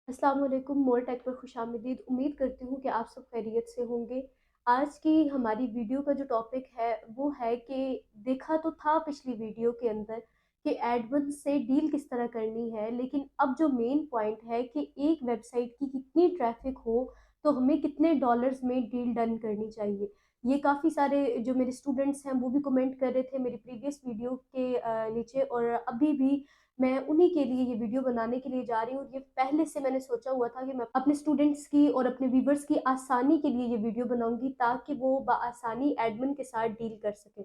अस्सलाम वालेकुम। मोर टेक पर खुशामदीद। उम्मीद करती हूँ कि आप सब खैरियत से होंगे। आज की हमारी वीडियो का जो टॉपिक है वो है कि देखा तो था पिछली वीडियो के अंदर कि एडवन से डील किस तरह करनी है, लेकिन अब जो मेन पॉइंट है कि एक वेबसाइट की कितनी ट्रैफिक हो तो हमें कितने डॉलर्स में डील डन करनी चाहिए। ये काफ़ी सारे जो मेरे स्टूडेंट्स हैं वो भी कमेंट कर रहे थे मेरी प्रीवियस वीडियो के नीचे, और अभी भी मैं उन्हीं के लिए ये वीडियो बनाने के लिए जा रही हूँ। ये पहले से मैंने सोचा हुआ था कि मैं अपने स्टूडेंट्स की और अपने व्यूवर्स की आसानी के लिए ये वीडियो बनाऊँगी ताकि वो बआसानी एडमिन के साथ डील कर सकें।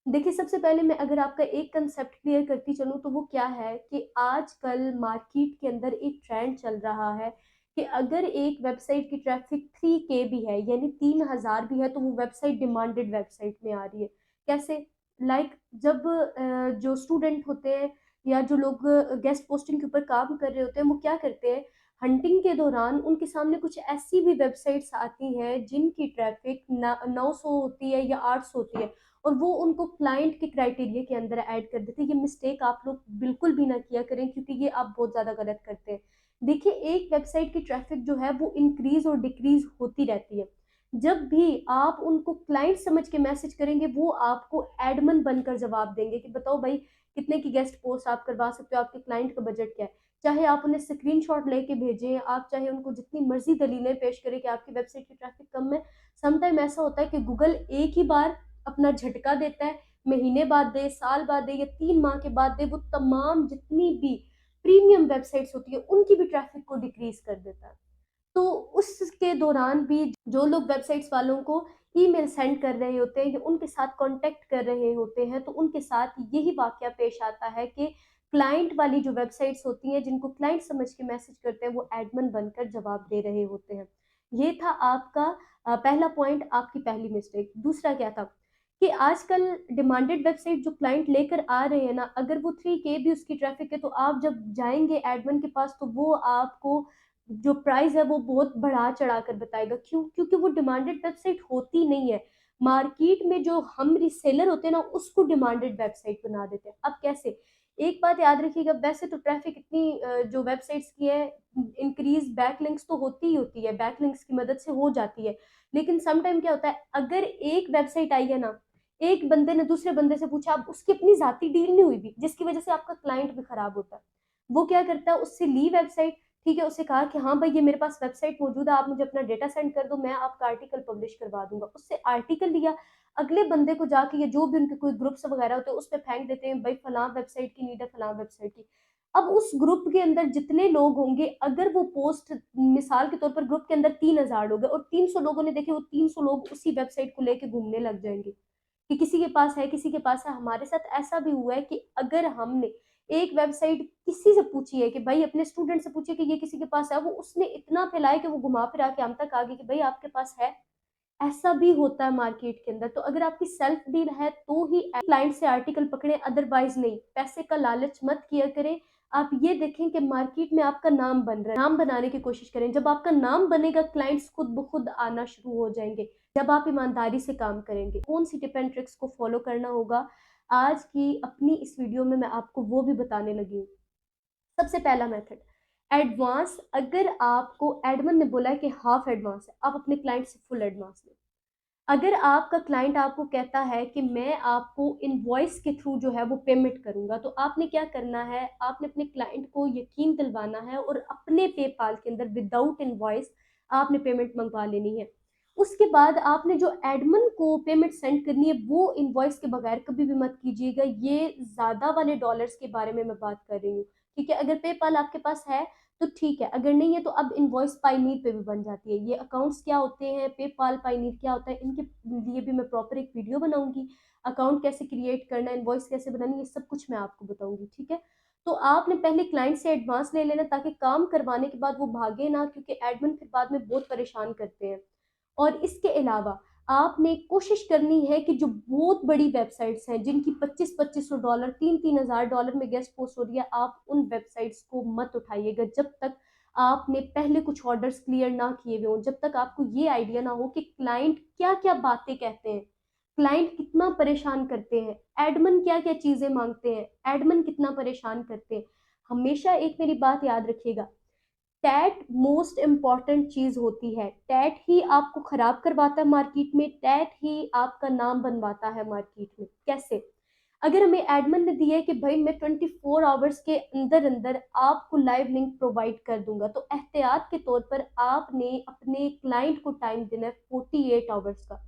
देखिए, सबसे पहले मैं अगर आपका एक कंसेप्ट क्लियर करती चलूँ तो वो क्या है कि आजकल मार्केट के अंदर एक ट्रेंड चल रहा है कि अगर एक वेबसाइट की ट्रैफ़िक 3K भी है, यानी 3000 भी है, तो वो वेबसाइट डिमांडेड वेबसाइट में आ रही है। कैसे? लाइक जब जो स्टूडेंट होते हैं या जो लोग गेस्ट पोस्टिंग के ऊपर काम कर रहे होते हैं, वो क्या करते हैं, हंटिंग के दौरान उनके सामने कुछ ऐसी भी वेबसाइट्स आती हैं जिनकी ट्रैफ़िक ना 900 होती है या 800 होती है, और वो उनको क्लाइंट के क्राइटेरिया के अंदर ऐड कर देते हैं। ये मिस्टेक आप लोग बिल्कुल भी ना किया करें, क्योंकि ये आप बहुत ज़्यादा गलत करते हैं। देखिए, एक वेबसाइट की ट्रैफ़िक जो है वो इंक्रीज़ और डिक्रीज़ होती रहती है। जब भी आप उनको क्लाइंट समझ के मैसेज करेंगे, वो आपको एडमिन बनकर जवाब देंगे कि बताओ भाई, कितने की गेस्ट पोस्ट आप करवा सकते हो, आपके क्लाइंट का बजट क्या है? चाहे आप उन्हें स्क्रीनशॉट लेके भेजें, आप चाहे उनको जितनी मर्ज़ी दलीलें पेश करें कि आपकी वेबसाइट की ट्रैफ़िक कम है। सम टाइम ऐसा होता है कि गूगल एक ही बार अपना झटका देता है, महीने बाद दे, साल बाद दे या 3 माह के बाद दे, वो तमाम जितनी भी प्रीमियम वेबसाइट्स होती है, उनकी भी ट्रैफ़िक को डिक्रीज़ कर देता है। तो उसके दौरान भी जो लोग वेबसाइट्स वालों को ईमेल सेंड कर रहे होते हैं या उनके साथ कॉन्टैक्ट कर रहे होते हैं, तो उनके साथ यही वाक़या पेश आता है कि क्लाइंट वाली जो वेबसाइट्स होती हैं, जिनको क्लाइंट समझ के मैसेज करते हैं, वो एडमिन बनकर जवाब दे रहे होते हैं। ये था आपका पहला पॉइंट, आपकी पहली मिस्टेक। दूसरा क्या था कि आजकल डिमांडेड वेबसाइट जो क्लाइंट लेकर आ रहे हैं ना, अगर वो 3K भी उसकी ट्रैफ़िक है, तो आप जब जाएँगे एडमिन के पास, तो वो आपको जो प्राइस है वो बहुत बढ़ा-चढ़ा कर बताएगा। क्यों? क्योंकि वो डिमांडेड वेबसाइट होती नहीं है। मार्केट में जो हम रीसेलर होते हैं ना, उसको डिमांडेड वेबसाइट बना देते हैं। अब कैसे? एक बात याद रखिएगा, वैसे तो ट्रैफ़िक इतनी जो वेबसाइट्स की है, इंक्रीज़ बैकलिंक्स तो होती ही होती है, बैकलिंक्स की मदद से हो जाती है। लेकिन सम टाइम क्या होता है, अगर एक वेबसाइट आई है ना, एक बंदे ने दूसरे बंदे से पूछा, अब उसकी अपनी ज़ाती डील नहीं हुई भी, जिसकी वज़ह से आपका क्लाइंट भी खराब होता है। वो क्या करता है, उससे ली वेबसाइट, ठीक है, उससे कहा कि हाँ भाई, ये मेरे पास वेबसाइट मौजूद है, आप मुझे अपना डेटा सेंड कर दो, मैं आपका आर्टिकल पब्लिश करवा दूँगा। उससे आर्टिकल लिया, अगले बंदे को जाके या जो भी उनके कोई ग्रुप्स वगैरह होते हैं, उसपे फेंक देते हैं, भाई फलाँ वेबसाइट की नीड है, फलाँ वेबसाइट की। अब उस ग्रुप के अंदर जितने लोग होंगे, अगर वो पोस्ट मिसाल के तौर पर ग्रुप के अंदर 3000 लोग हैं और 300 लोगों ने देखी, वो 300 लोग उसी वेबसाइट को लेके घूमने लग जाएँगे। कि किसी के पास है, किसी के पास है। हमारे साथ ऐसा भी हुआ है कि अगर हमने एक वेबसाइट किसी से पूछी है कि भाई, अपने स्टूडेंट से पूछिए कि ये किसी के पास है, वो उसने इतना फैलाया कि वो घुमा फिरा के हम तक आ गई कि भाई आपके पास है। ऐसा भी होता है मार्केट के अंदर। तो अगर आपकी सेल्फ डील है तो ही क्लाइंट से आर्टिकल पकड़ें, अदरवाइज़ नहीं। पैसे का लालच मत किया करें। आप ये देखें कि मार्केट में आपका नाम बन रहा है, नाम बनाने की कोशिश करें। जब आपका नाम बनेगा, क्लाइंट्स खुद ब खुद आना शुरू हो जाएँगे, जब आप ईमानदारी से काम करेंगे। कौन-सी टिप एंड ट्रिक्स को फ़ॉलो करना होगा, आज की अपनी इस वीडियो में मैं आपको वो भी बताने लगी हूँ। सबसे पहला मेथड, एडवांस। अगर आपको एडमिन ने बोला है कि हाफ एडवांस है, आप अपने क्लाइंट से फुल एडवांस लें। अगर आपका क्लाइंट आपको कहता है कि मैं आपको इनवॉइस के थ्रू जो है वो पेमेंट करूँगा, तो आपने क्या करना है, आपने अपने क्लाइंट को यकीन दिलवाना है और अपने पेपाल के अंदर विदाउट इनवॉइस आपने पेमेंट मंगवा लेनी है। उसके बाद आपने जो एडमिन को पेमेंट सेंड करनी है, वो इनवॉइस के बगैर कभी भी मत कीजिएगा। ये ज़्यादा वाले डॉलर्स के बारे में मैं बात कर रही हूँ, ठीक है? अगर पेपाल आपके पास है तो ठीक है, अगर नहीं है तो अब इनवॉइस पायनीर पे भी बन जाती है। ये अकाउंट्स क्या होते हैं, पेपाल, पायनीर क्या होता है, इनके लिए भी मैं प्रॉपर एक वीडियो बनाऊँगी। अकाउंट कैसे क्रिएट करना है, इनवॉइस कैसे बनानी है, ये सब कुछ मैं आपको बताऊँगी, ठीक है? तो आपने पहले क्लाइंट से एडवांस ले लेना ताकि काम करवाने के बाद वो भागे ना, क्योंकि एडमिन फिर बाद में बहुत परेशान करते हैं। और इसके अलावा आपने कोशिश करनी है कि जो बहुत बड़ी वेबसाइट्स हैं, जिनकी 25-2500 डॉलर, 3-3 हज़ार डॉलर में गेस्ट पोस्ट हो रही है, आप उन वेबसाइट्स को मत उठाइएगा जब तक आपने पहले कुछ ऑर्डर्स क्लियर ना किए हुए हों, जब तक आपको ये आइडिया ना हो कि क्लाइंट क्या-क्या बातें कहते हैं, क्लाइंट कितना परेशान करते हैं, एडमिन क्या-क्या चीज़ें माँगते हैं, एडमिन कितना परेशान करते हैं। हमेशा एक मेरी बात याद रखिएगा, टैट मोस्ट इम्पॉर्टेंट चीज होती है। टैट ही आपको खराब करवाता है मार्केट में, टैट ही आपका नाम बनवाता है मार्केट में। कैसे? अगर हमें एडमिन ने दिया है कि भाई मैं 24 आवर्स के अंदर अंदर आपको लाइव लिंक प्रोवाइड कर दूंगा, तो एहतियात के तौर पर आपने अपने क्लाइंट को टाइम देना है 48 आवर्स का।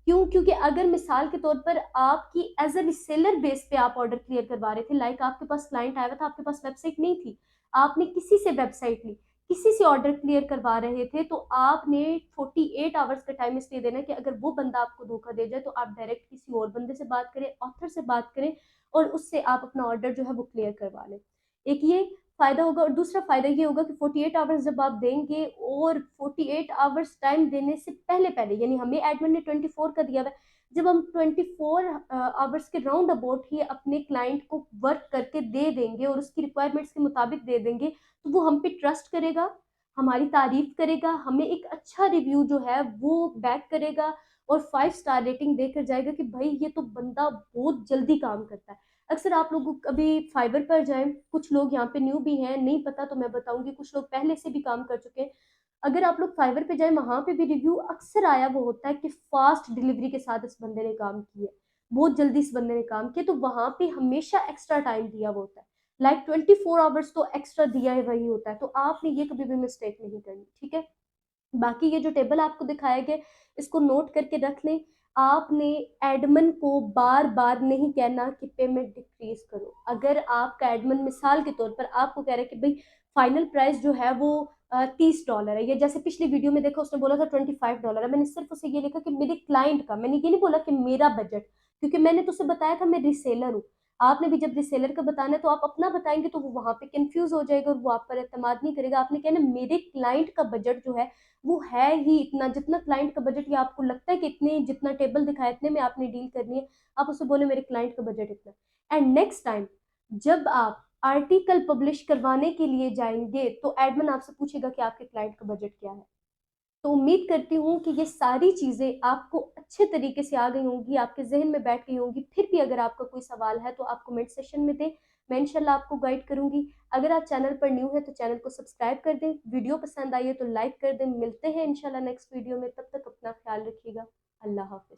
क्यों? क्योंकि अगर मिसाल के तौर पर आपकी एज ए रिसेलर बेस पे आप ऑर्डर क्लियर करवा रहे थे, लाइक आपके पास क्लाइंट आया हुआ था, आपके पास वेबसाइट नहीं थी, आपने किसी से वेबसाइट ली, किसी से ऑर्डर क्लियर करवा रहे थे, तो आपने 48 आवर्स का टाइम इसलिए देना कि अगर वो बंदा आपको धोखा दे जाए तो आप डायरेक्ट किसी और बंदे से बात करें, ऑथर से बात करें, और उससे आप अपना ऑर्डर जो है वो क्लियर करवा लें। एक ये फायदा होगा, और दूसरा फायदा ये होगा कि 48 आवर्स जब आप देंगे, और 48 आवर्स टाइम देने से पहले पहले, यानी हमें एडमिन ने 24 का दिया हुआ है, जब हम 24 आवर्स के राउंड अबाउट ही अपने क्लाइंट को वर्क करके दे देंगे और उसकी रिक्वायरमेंट्स के मुताबिक दे देंगे, तो वो हम पे ट्रस्ट करेगा, हमारी तारीफ करेगा, हमें एक अच्छा रिव्यू जो है वो बैक करेगा, और 5 स्टार रेटिंग देकर जाएगा कि भाई ये तो बंदा बहुत जल्दी काम करता है। अक्सर आप लोग कभी फाइवर पर जाएं, कुछ लोग यहाँ पे न्यू भी हैं, नहीं पता तो मैं बताऊंगी, कुछ लोग पहले से भी काम कर चुके हैं। अगर आप लोग फाइवर पे जाए, वहां पे भी रिव्यू अक्सर आया वो होता है कि फास्ट डिलीवरी के साथ इस बंदे ने काम किया, बहुत जल्दी इस बंदे ने काम किया, तो वहां पे हमेशा एक्स्ट्रा टाइम दिया हुआ होता है। लाइक 24 आवर्स तो एक्स्ट्रा दिया है वही होता है, तो आपने ये कभी भी मिस्टेक नहीं करनी, ठीक है? बाकी ये जो टेबल आपको दिखाया गया, इसको नोट करके रख लें। आपने एडमिन को बार बार नहीं कहना कि पेमेंट डिक्रीज करो। अगर आपका एडमिन मिसाल के तौर पर आपको कह रहा है कि भाई फाइनल प्राइस जो है वो $30 है, या जैसे पिछली वीडियो में देखा उसने बोला था $25 है, मैंने सिर्फ उसे ये लिखा कि मेरे क्लाइंट का, मैंने ये नहीं बोला कि मेरा बजट, क्योंकि मैंने तो उसे बताया था मैं रिसेलर हूँ। आपने भी जब रिसेलर का बताना है तो आप अपना बताएंगे, तो वो वहां पे कंफ्यूज हो जाएगा और वो आप पर एतमाद नहीं करेगा। आपने कहना मेरे क्लाइंट का बजट जो है वो है ही इतना, जितना क्लाइंट का बजट, या आपको लगता है कि इतने, जितना टेबल दिखाया इतने में आपने डील करनी है, आप उसे बोले मेरे क्लाइंट का बजट इतना। एंड नेक्स्ट टाइम जब आप आर्टिकल पब्लिश करवाने के लिए जाएंगे, तो एडमिन आपसे पूछेगा कि आपके क्लाइंट का बजट क्या है। तो उम्मीद करती हूँ कि ये सारी चीजें आपको अच्छे तरीके से आ गई होंगी, आपके जहन में बैठ गई होंगी। फिर भी अगर आपका कोई सवाल है तो आप कमेंट सेशन में दें, मैं इंशाल्लाह आपको गाइड करूंगी। अगर आप चैनल पर न्यू है तो चैनल को सब्सक्राइब कर दें, वीडियो पसंद आई है तो लाइक कर दें। मिलते हैं इंशाल्लाह नेक्स्ट वीडियो में, तब तक अपना ख्याल रखिएगा। अल्लाह हाफिज।